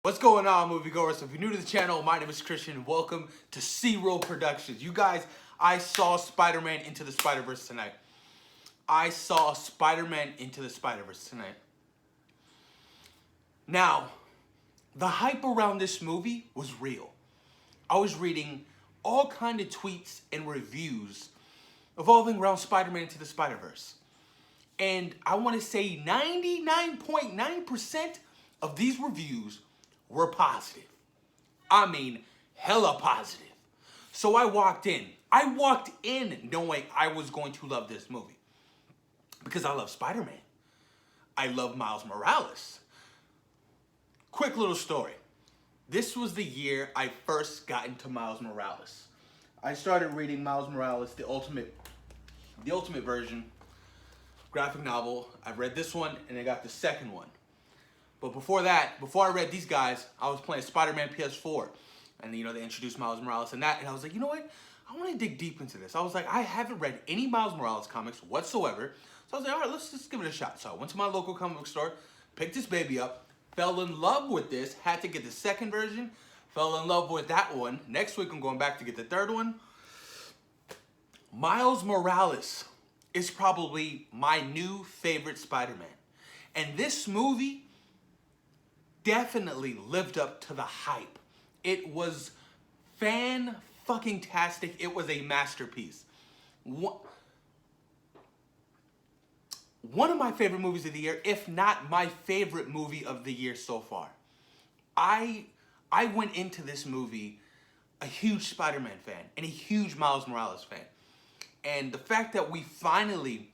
What's going on, moviegoers? So if you're new to the channel, my name is Christian and welcome to C-Roll Productions. You guys, I saw Spider-Man Into the Spider-Verse tonight. I saw Spider-Man Into the Spider-Verse tonight. Now, the hype around this movie was real. I was reading all kind of tweets and reviews evolving around Spider-Man Into the Spider-Verse. And I want to say 99.9% of these reviews were positive. I mean, hella positive. So I walked in. Knowing I was going to love this movie. Because I love Spider-Man. I love Miles Morales. Quick little story. This was the year I first got into Miles Morales. I started reading Miles Morales, the ultimate version, graphic novel. I read this one and I got the second one. But before that, before I read these guys, I was playing Spider-Man PS4. And they introduced Miles Morales and that. And I was like, you know what? I want to dig deep into this. I was like, I haven't read any Miles Morales comics whatsoever. So I was like, all right, let's just give it a shot. So I went to my local comic book store, picked this baby up, fell in love with this, had to get the second version, fell in love with that one. Next week, I'm going back to get the third one. Miles Morales is probably my new favorite Spider-Man. And this movie definitely lived up to the hype. It was fan-fucking-tastic. It was a masterpiece. One of my favorite movies of the year, if not my favorite movie of the year so far. I went into this movie a huge Spider-Man fan and a huge Miles Morales fan. And the fact that we finally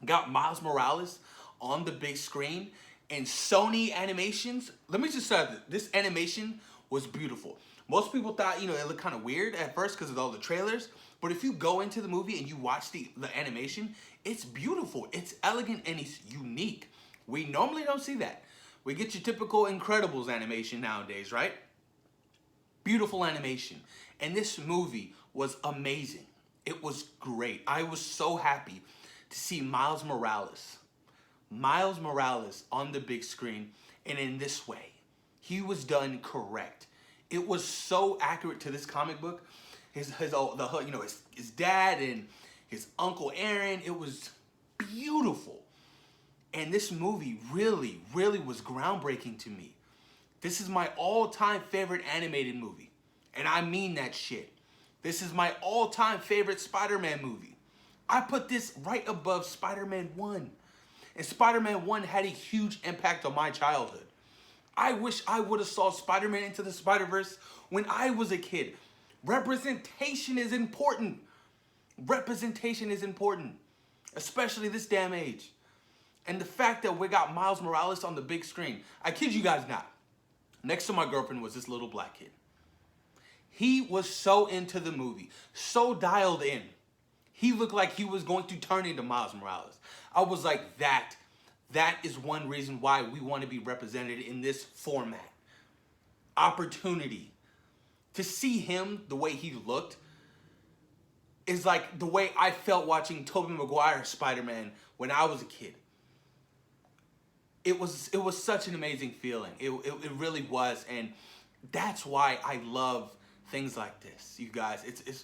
got Miles Morales on the big screen and Sony animations, let me just say this animation was beautiful. Most people thought, it looked kind of weird at first because of all the trailers. But if you go into the movie and you watch the animation, it's beautiful, it's elegant, and it's unique. We normally don't see that. We get your typical Incredibles animation nowadays, right? Beautiful animation. And this movie was amazing. It was great. I was so happy to see Miles Morales on the big screen, and in this way. He was done correct. It was so accurate to this comic book. His dad and his Uncle Aaron, it was beautiful. And this movie really, really was groundbreaking to me. This is my all-time favorite animated movie. And I mean that shit. This is my all-time favorite Spider-Man movie. I put this right above Spider-Man 1. And Spider-Man 1 had a huge impact on my childhood. I wish I would have saw Spider-Man Into the Spider-Verse when I was a kid. Representation is important. Representation is important. Especially this damn age. And the fact that we got Miles Morales on the big screen. I kid you guys not. Next to my girlfriend was this little black kid. He was so into the movie. So dialed in. He looked like he was going to turn into Miles Morales. I was like, that is one reason why we want to be represented in this format. Opportunity. To see him the way he looked is like the way I felt watching Tobey Maguire's Spider-Man when I was a kid. It was such an amazing feeling. It really was, and that's why I love things like this, you guys. It's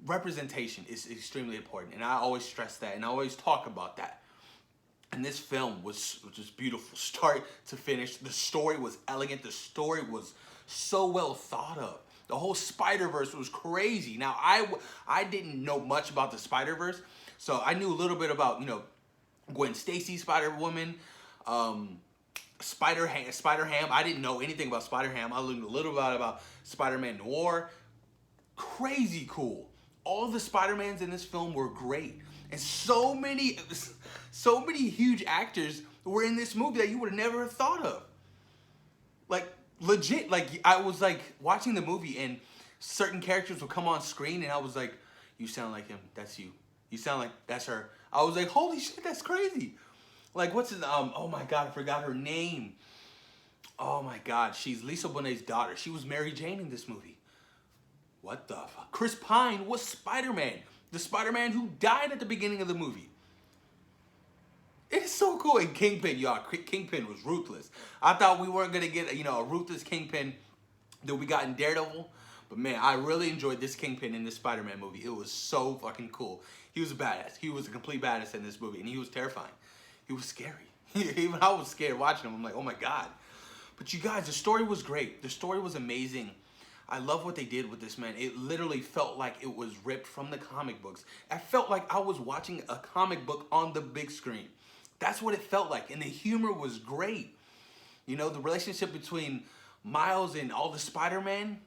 representation is extremely important, and I always stress that, and I always talk about that. And this film was just beautiful, start to finish. The story was elegant. The story was so well thought of. The whole Spider-Verse was crazy. Now, I didn't know much about the Spider-Verse, so I knew a little bit about, Gwen Stacy, Spider-Woman, Spider-Ham. I didn't know anything about Spider-Ham. I learned a little bit about Spider-Man Noir. Crazy cool. All the Spider-Mans in this film were great. And so many huge actors were in this movie that you would have never have thought of. Like, legit, like, I was, like, watching the movie, and certain characters would come on screen, and I was like, you sound like him, that's you. You sound like, that's her. I was like, holy shit, that's crazy. Like, what's his, oh my God, I forgot her name. Oh my God, she's Lisa Bonet's daughter. She was Mary Jane in this movie. What the fuck? Chris Pine was Spider-Man. The Spider-Man who died at the beginning of the movie. It's so cool. And Kingpin, y'all, Kingpin was ruthless. I thought we weren't gonna get, a ruthless Kingpin that we got in Daredevil. But man, I really enjoyed this Kingpin in this Spider-Man movie. It was so fucking cool. He was a badass. He was a complete badass in this movie, and he was terrifying. He was scary. Even I was scared watching him. I'm like, oh my God. But you guys, the story was great. The story was amazing. I love what they did with this, man. It literally felt like it was ripped from the comic books. I felt like I was watching a comic book on the big screen. That's what it felt like. And the humor was great. The relationship between Miles and all the Spider-Man,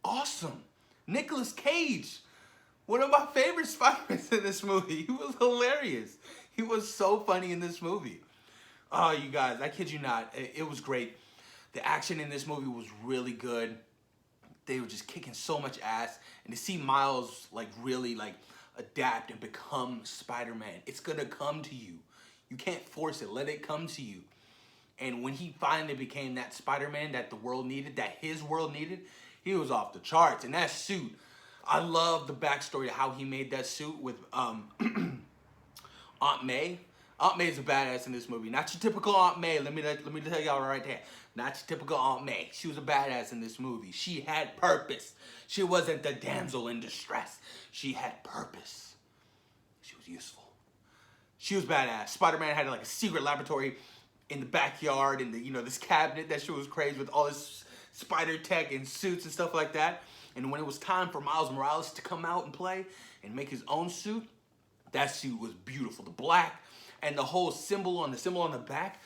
awesome. Nicolas Cage, one of my favorite Spider-Mans in this movie. He was hilarious. He was so funny in this movie. Oh, you guys, I kid you not. It was great. The action in this movie was really good. They were just kicking so much ass. And to see Miles really adapt and become Spider-Man, it's gonna come to you. You can't force it. Let it come to you. And when he finally became that Spider-Man that the world needed, that his world needed, he was off the charts. And that suit, I love the backstory of how he made that suit with Aunt May. Aunt May is a badass in this movie. Not your typical Aunt May. Let me tell y'all right there. Not your typical Aunt May. She was a badass in this movie. She had purpose. She wasn't the damsel in distress. She had purpose. She was useful. She was badass. Spider-Man had a secret laboratory in the backyard, and this cabinet. That shit was crazy with all this spider tech and suits and stuff like that. And when it was time for Miles Morales to come out and play and make his own suit, that suit was beautiful. The black and the whole symbol on the back,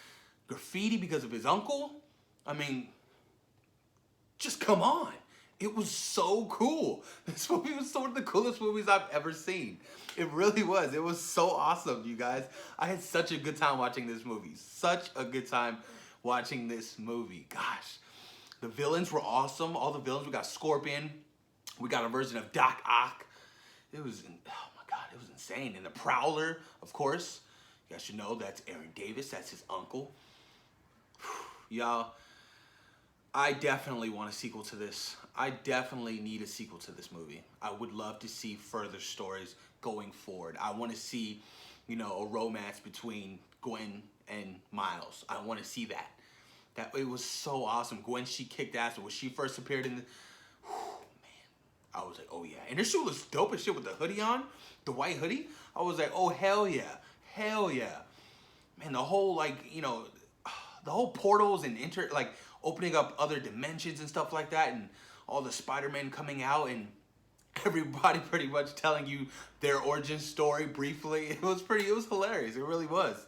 graffiti because of his uncle. I mean, just come on. It was so cool. This movie was one of the coolest movies I've ever seen. It really was. It was so awesome, you guys. I had such a good time watching this movie. Such a good time watching this movie. Gosh. The villains were awesome. All the villains. We got Scorpion. We got a version of Doc Ock. It was, oh my God, it was insane. And the Prowler, of course. You guys should know that's Aaron Davis. That's his uncle. Y'all, I definitely want a sequel to this. I definitely need a sequel to this movie. I would love to see further stories going forward. I want to see, a romance between Gwen and Miles. I want to see that. It was so awesome. Gwen, she kicked ass. When she first appeared in the... man, I was like, oh yeah. And her suit looks dope as shit with the hoodie on. The white hoodie. I was like, oh hell yeah. Hell yeah. Man, the whole the whole portals and opening up other dimensions and stuff like that, and all the Spider-Men coming out and everybody pretty much telling you their origin story briefly. It was hilarious. It really was.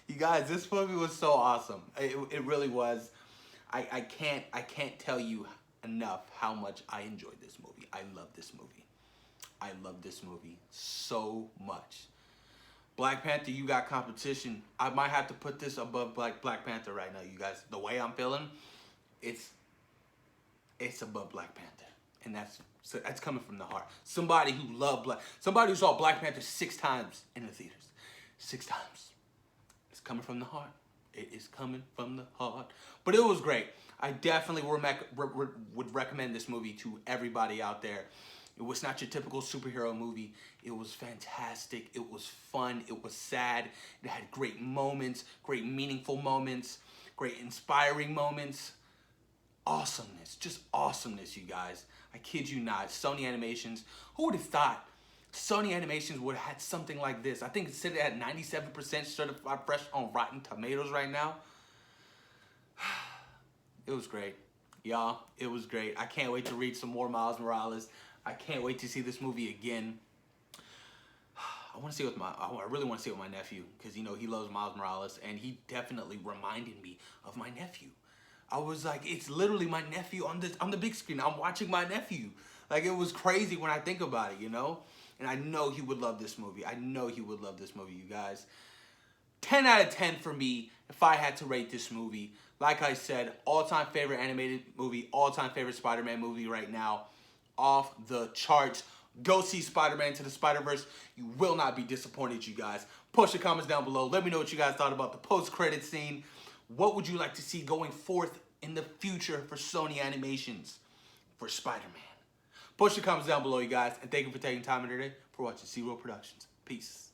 You guys, this movie was so awesome. It really was. I can't tell you enough how much I enjoyed this movie. I love this movie. I love this movie so much. Black Panther, you got competition. I might have to put this above Black Panther right now, you guys. The way I'm feeling, it's above Black Panther, and that's coming from the heart. Somebody who saw Black Panther 6 times in the theaters, 6 times. It's coming from the heart. It is coming from the heart. But it was great. I definitely would recommend this movie to everybody out there. It was not your typical superhero movie. It was fantastic. It was fun. It was sad. It had great moments, great meaningful moments, great inspiring moments. Awesomeness. Just awesomeness, you guys. I kid you not. Sony Animations. Who would have thought Sony Animations would have had something like this? I think it's sitting at 97% certified fresh on Rotten Tomatoes right now. It was great. Y'all, it was great. I can't wait to read some more Miles Morales. I can't wait to see this movie again. I really want to see it with my nephew, because he loves Miles Morales, and he definitely reminded me of my nephew. I was like, it's literally my nephew on the big screen. I'm watching my nephew. It was crazy when I think about it, And I know he would love this movie. I know he would love this movie, you guys. 10 out of 10 for me if I had to rate this movie. Like I said, all-time favorite animated movie, all-time favorite Spider-Man movie right now. Off the charts. Go see Spider-Man Into the Spiderverse. You will not be disappointed, you guys. Post your comments down below. Let me know what you guys thought about the post-credit scene. What would you like to see going forth in the future for Sony Animations for Spider-Man? Post your comments down below, you guys. And thank you for taking time in today for watching Zero Productions. Peace.